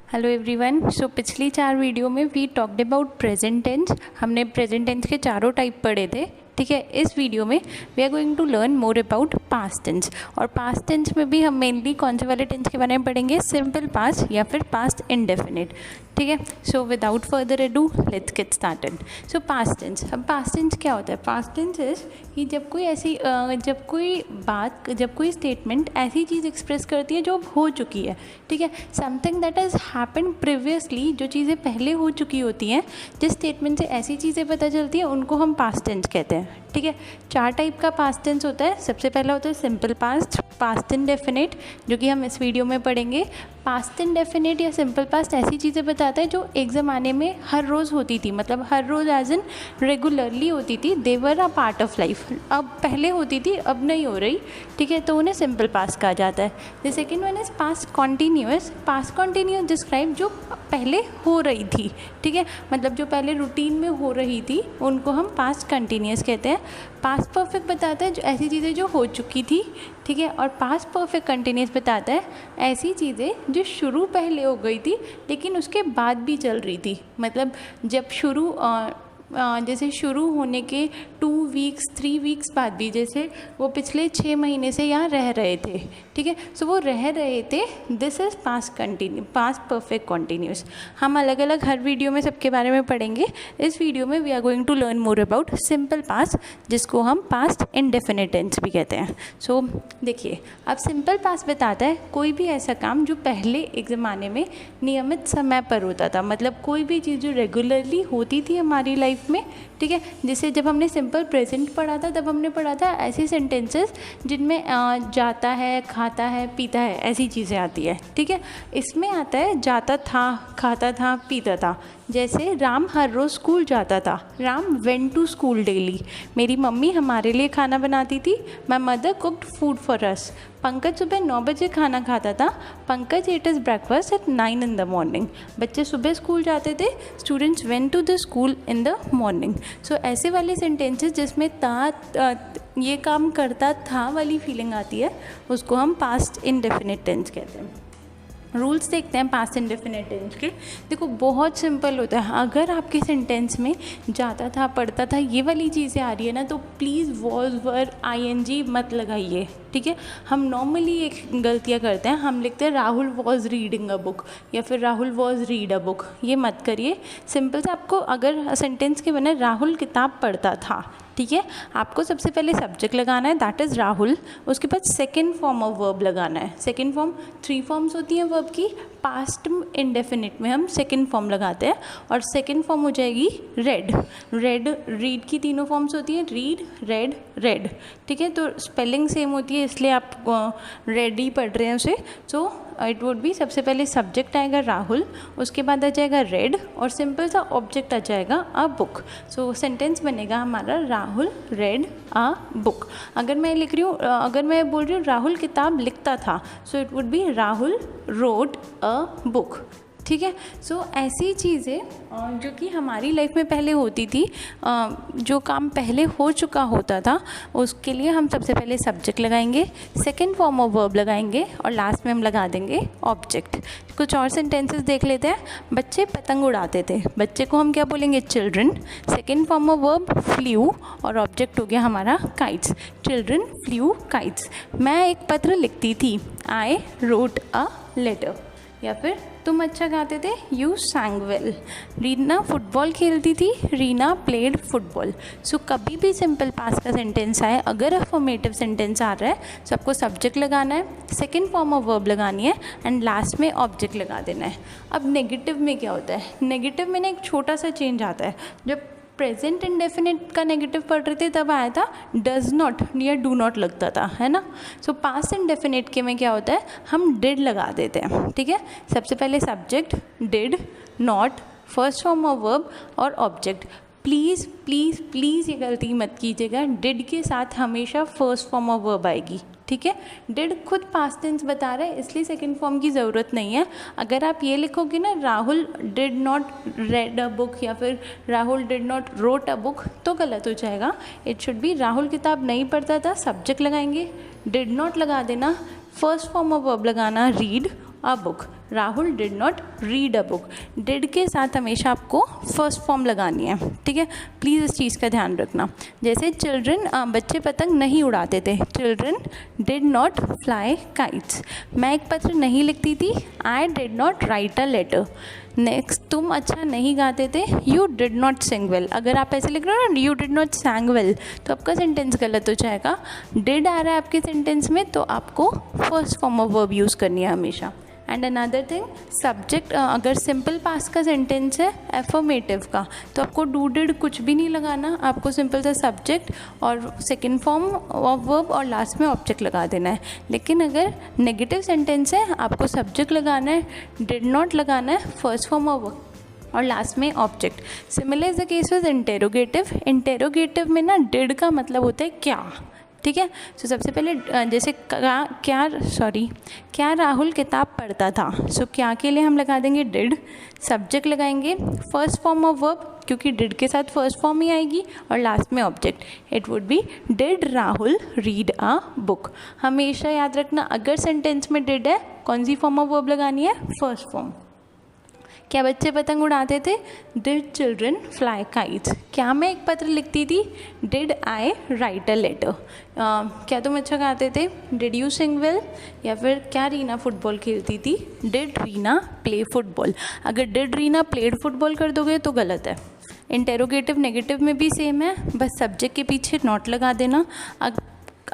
Hello everyone. सो पिछली 4 video में we talked about present tense. हमने प्रेजेंट टेंस के चारों टाइप पढ़े थे, ठीक है। इस वीडियो में we are going to learn more about past tense. और पास्ट टेंस में भी हम मेनली कौन से वाले टेंस के बारे में पढ़ेंगे, सिंपल पास्ट या फिर पास्ट इंडेफिनिट, ठीक है। So without further ado let's get started. So past tense, अब पास्ट टेंस क्या होता है? पास्ट टेंस इज कि जब कोई स्टेटमेंट ऐसी चीज़ एक्सप्रेस करती है जो अब हो चुकी है, ठीक है। Something that has happened previously, जो चीज़ें पहले हो चुकी होती हैं, जिस स्टेटमेंट से ऐसी चीज़ें पता चलती हैं उनको हम पास्ट टेंस कहते हैं, ठीक है। 4 टाइप का पास्ट टेंस होता है। सबसे पहला होता है सिंपल पास्ट, पास्ट इंडेफिनिट, जो कि हम इस वीडियो में पढ़ेंगे। पास्ट इंडेफिनिट या सिंपल पास्ट ऐसी चीज़ें बताता है जो एक ज़माने में हर रोज़ होती थी, मतलब हर रोज़ एज इन रेगुलरली होती थी, दे वर अ पार्ट ऑफ लाइफ। अब पहले होती थी, अब नहीं हो रही, ठीक है, तो उन्हें सिंपल पास्ट कहा जाता है। The second one is past continuous. Past continuous describe जो पहले हो रही थी, ठीक है, मतलब जो पहले रूटीन में हो रही थी उनको हम पास्ट कंटिन्यूअस कहते हैं। पास्ट परफेक्ट बताता है जो ऐसी चीज़ें जो हो चुकी थी, ठीक है। और पास्ट परफेक्ट कंटिन्यूअस बताता है ऐसी चीज़ें जो शुरू पहले हो गई थी लेकिन उसके बाद भी चल रही थी, मतलब जब जैसे शुरू होने के 2 वीक्स 3 वीक्स बाद भी, जैसे वो पिछले 6 महीने से यहाँ रह रहे थे, ठीक है, सो वो रह रहे थे, this is past perfect continuous. हम अलग अलग हर वीडियो में सबके बारे में पढ़ेंगे। इस वीडियो में we are going to learn more about simple past, जिसको हम पास्ट इंडेफिनिट टेंस भी कहते हैं। सो देखिए, अब सिंपल पास्ट बताता है कोई भी ऐसा काम जो पहले एक ज़माने में नियमित समय पर होता था, मतलब कोई भी चीज़ जो रेगुलरली होती थी हमारी लाइफ में, ठीक है। जैसे जब हमने सिंपल प्रेजेंट पढ़ा था तब हमने पढ़ा था ऐसी सेंटेंसेस जिनमें जाता है, खाता है, पीता है, ऐसी चीज़ें आती है, ठीक है। इसमें आता है जाता था, खाता था, पीता था। जैसे राम हर रोज़ स्कूल जाता था, Ram went to school daily. मेरी मम्मी हमारे लिए खाना बनाती थी, my mother cooked food for us. Pankaj सुबह 9 बजे खाना खाता था, Pankaj ate his breakfast at 9 in the morning। बच्चे सुबह स्कूल जाते थे, students went to the school in the morning. So ऐसे वाले सेंटेंसेस जिसमें ये काम करता था वाली फीलिंग आती है, उसको हम पास्ट इंडेफिनिट टेंस कहते हैं। रूल्स देखते हैं पास्ट इंडेफिनिट टेंस के। देखो, बहुत सिंपल होता है। अगर आपके सेंटेंस में जाता था, पढ़ता था, ये वाली चीज़ें आ रही है ना, तो प्लीज़ वॉज वर ING मत लगाइए, ठीक है। हम नॉर्मली एक गलतियाँ करते हैं, हम लिखते हैं Rahul was reading a book या फिर Rahul was read a book. ये मत करिए। सिंपल से आपको अगर सेंटेंस के बने राहुल किताब पढ़ता था, ठीक है, आपको सबसे पहले सब्जेक्ट लगाना है, दैट इज़ राहुल। उसके बाद सेकेंड फॉर्म ऑफ वर्ब लगाना है। सेकेंड फॉर्म 3 फॉर्म्स होती हैं वर्ब की। पास्ट इंडेफिनिट में हम सेकेंड फॉर्म लगाते हैं और सेकेंड फॉर्म हो जाएगी रेड। रीड की 3 फॉर्म्स होती हैं, रीड, रेड, रेड, ठीक है। तो स्पेलिंग सेम होती है, इसलिए आप रेड ही पढ़ रहे हैं उसे। सो इट वुड बी, सबसे पहले सब्जेक्ट आएगा राहुल, उसके बाद आ जाएगा रेड और सिंपल सा ऑब्जेक्ट आ जाएगा अ बुक। सो सेंटेंस बनेगा हमारा राहुल रेड अ बुक। अगर मैं लिख रही हूँ, अगर मैं बोल रही हूँ राहुल किताब लिखता था, so it would be Rahul wrote a book, ठीक है। सो ऐसी चीज़ें जो कि हमारी लाइफ में पहले होती थी, जो काम पहले हो चुका होता था, उसके लिए हम सबसे पहले सब्जेक्ट लगाएंगे, सेकेंड फॉर्म ऑफ वर्ब लगाएंगे और लास्ट में हम लगा देंगे ऑब्जेक्ट। कुछ और सेंटेंसेस देख लेते हैं। बच्चे पतंग उड़ाते थे, बच्चे को हम क्या बोलेंगे? Children. Second form of verb flew और ऑब्जेक्ट हो गया हमारा काइट्स, चिल्ड्रन फ्ल्यू काइट्स। मैं एक पत्र लिखती थी, आई रोट अ लेटर। या फिर तुम अच्छा गाते थे, यू सैंग वेल। रीना फुटबॉल खेलती थी, रीना प्लेड फुटबॉल। सो कभी भी सिंपल पास्ट का सेंटेंस आए, अगर अफर्मेटिव सेंटेंस आ रहा है, सबको सब्जेक्ट लगाना है, सेकेंड फॉर्म ऑफ वर्ब लगानी है एंड लास्ट में ऑब्जेक्ट लगा देना है। अब नेगेटिव में क्या होता है? नेगेटिव में ना एक छोटा सा चेंज आता है। जब प्रेजेंट इंडेफिनिट का नेगेटिव पढ़ रहे थे तब आया था डज नॉट या डू नॉट लगता था, है ना। सो पास्ट इंडेफिनिट के में क्या होता है? हम डिड लगा देते हैं, ठीक है। सबसे पहले subject did, not, first form of verb और ऑब्जेक्ट। प्लीज़ प्लीज़ प्लीज़ ये गलती मत कीजिएगा, डिड के साथ हमेशा फर्स्ट फॉर्म ऑफ वर्ब आएगी, ठीक है। डिड खुद पास्ट टेंस बता रहा है, इसलिए सेकंड फॉर्म की ज़रूरत नहीं है। अगर आप ये लिखोगे ना Rahul did not red a book या फिर Rahul did not wrote a book, तो गलत हो जाएगा। इट शुड बी राहुल किताब नहीं पढ़ता था, सब्जेक्ट लगाएंगे, डिड नॉट लगा देना, फर्स्ट फॉर्म ऑफ वर्ब लगाना read a book, Rahul did not read a book. Did के साथ हमेशा आपको फर्स्ट फॉर्म लगानी है, ठीक है, प्लीज़ इस चीज़ का ध्यान रखना। जैसे चिल्ड्रन, बच्चे पतंग नहीं उड़ाते थे, children did not fly kites. मैं एक पत्र नहीं लिखती थी, I did not write a letter. Next, तुम अच्छा नहीं गाते थे, you did not sing well. अगर आप ऐसे लिख रहे हो ना, you did not sang well, तो आपका सेंटेंस गलत हो जाएगा। डिड आ रहा है आपके सेंटेंस में, तो आपको first form of verb use करनी है हमेशा। एंड अनदर थिंग, सब्जेक्ट, अगर सिंपल पास्ट का सेंटेंस है एफर्मेटिव का, तो आपको डू डिड कुछ भी नहीं लगाना, आपको सिंपल सा सब्जेक्ट और सेकंड फॉर्म ऑफ वर्ब और लास्ट में ऑब्जेक्ट लगा देना है। लेकिन अगर नेगेटिव सेंटेंस है, आपको सब्जेक्ट लगाना है, डिड नॉट लगाना है, फर्स्ट फॉर्म ऑफ वर्ब और लास्ट में object. Similar is the case with interrogative. Interrogative में ना डिड का मतलब होता है क्या, ठीक है। सो सबसे पहले जैसे क्या राहुल किताब पढ़ता था, सो क्या के लिए हम लगा देंगे डिड, सब्जेक्ट लगाएंगे, फर्स्ट फॉर्म ऑफ वर्ब, क्योंकि डिड के साथ फर्स्ट फॉर्म ही आएगी, और लास्ट में object. It would be did Rahul read a book. हमेशा याद रखना, अगर सेंटेंस में डिड है, कौन सी फॉर्म ऑफ वर्ब लगानी है, फर्स्ट फॉर्म। क्या बच्चे पतंग उड़ाते थे, डिड चिल्ड्रन फ्लाई काइट्स। क्या मैं एक पत्र लिखती थी, did I write a letter. क्या तुम अच्छा गाते थे, डिड यू सिंग वेल। या फिर क्या रीना फुटबॉल खेलती थी, डिड रीना प्ले फुटबॉल। अगर डिड रीना प्लेड फुटबॉल कर दोगे तो गलत है। इंटेरोगेटिव नेगेटिव में भी सेम है, बस सब्जेक्ट के पीछे नॉट लगा देना।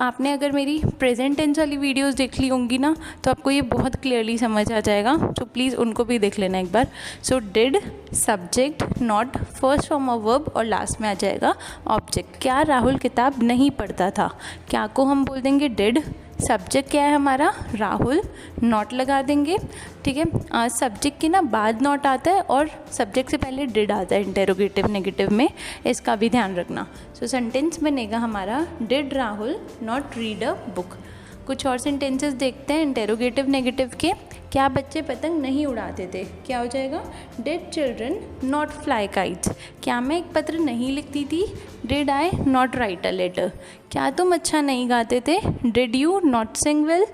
आपने अगर मेरी प्रेजेंट टेंस वाली वीडियोस देख ली होंगी ना, तो आपको ये बहुत क्लियरली समझ आ जाएगा, तो प्लीज़ उनको भी देख लेना एक बार। So did, subject, not, first form of verb और लास्ट में आ जाएगा ऑब्जेक्ट। क्या राहुल किताब नहीं पढ़ता था, क्या को हम बोल देंगे डिड, सब्जेक्ट क्या है हमारा राहुल, नॉट लगा देंगे, ठीक है। सब्जेक्ट के ना बाद नॉट आता है और सब्जेक्ट से पहले डिड आता है इंटेरोगेटिव नेगेटिव में, इसका भी ध्यान रखना। सो सेंटेंस बनेगा हमारा did Rahul not read a book. कुछ और सेंटेंसेस देखते हैं इंटेरोगेटिव नेगेटिव के। क्या बच्चे पतंग नहीं उड़ाते थे, क्या हो जाएगा, did children not fly kites. क्या मैं एक पत्र नहीं लिखती थी, did I not write a letter. क्या तुम अच्छा नहीं गाते थे, did you not sing well.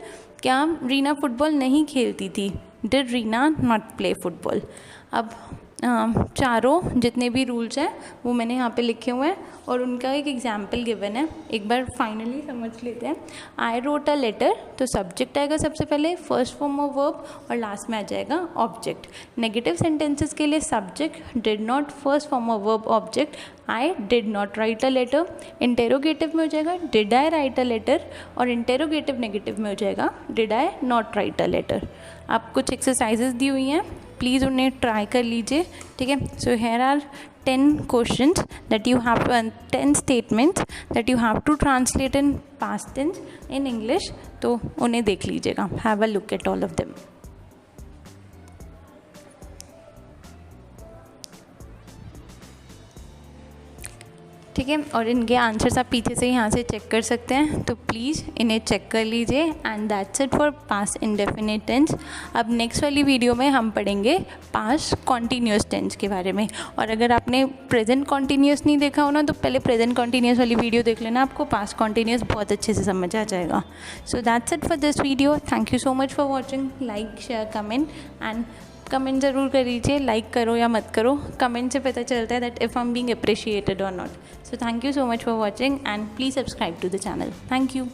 क्या रीना फुटबॉल नहीं खेलती थी, did Reena not play football. अब चारों जितने भी रूल्स हैं वो मैंने यहाँ पे लिखे हुए हैं और उनका एक एग्जाम्पल गिवन है, एक बार फाइनली समझ लेते हैं। आई रोट अ लेटर, तो सब्जेक्ट आएगा सबसे पहले, फर्स्ट फॉर्म ऑफ वर्ब और लास्ट में आ जाएगा ऑब्जेक्ट। नेगेटिव सेंटेंसेस के लिए subject, did not, first form of verb, object. I did not write a letter. Interrogative में हो जाएगा did I write a letter, और इंटेरोगेटिव नेगेटिव में हो जाएगा did I not write a letter. आप कुछ एक्सरसाइजेज दी हुई हैं, प्लीज़ उन्हें ट्राई कर लीजिए, ठीक है। So here are 10 questions that you have 10 statements that you have to translate in past tense in English, तो उन्हें देख लीजिएगा, have a look at all of them. ठीक है, और इनके आंसर्स आप पीछे से यहाँ से चेक कर सकते हैं, तो प्लीज़ इन्हें चेक कर लीजिए। And that's it for past indefinite tense. अब नेक्स्ट वाली वीडियो में हम पढ़ेंगे पास्ट कॉन्टीन्यूस टेंस के बारे में। और अगर आपने प्रेजेंट कॉन्टीन्यूस नहीं देखा हो ना, तो पहले प्रेजेंट कॉन्टीन्यूस वाली वीडियो देख लेना, आपको पास्ट कॉन्टीन्यूस बहुत अच्छे से समझ आ जाएगा। So that's it for this video. Thank you so much for watching. Like, share, comment and comment ज़रूर कर लीजिए, लाइक करो या मत करो, कमेंट से पता चलता है that if I am being appreciated और not. So thank you so much for watching and please subscribe to the channel. Thank you.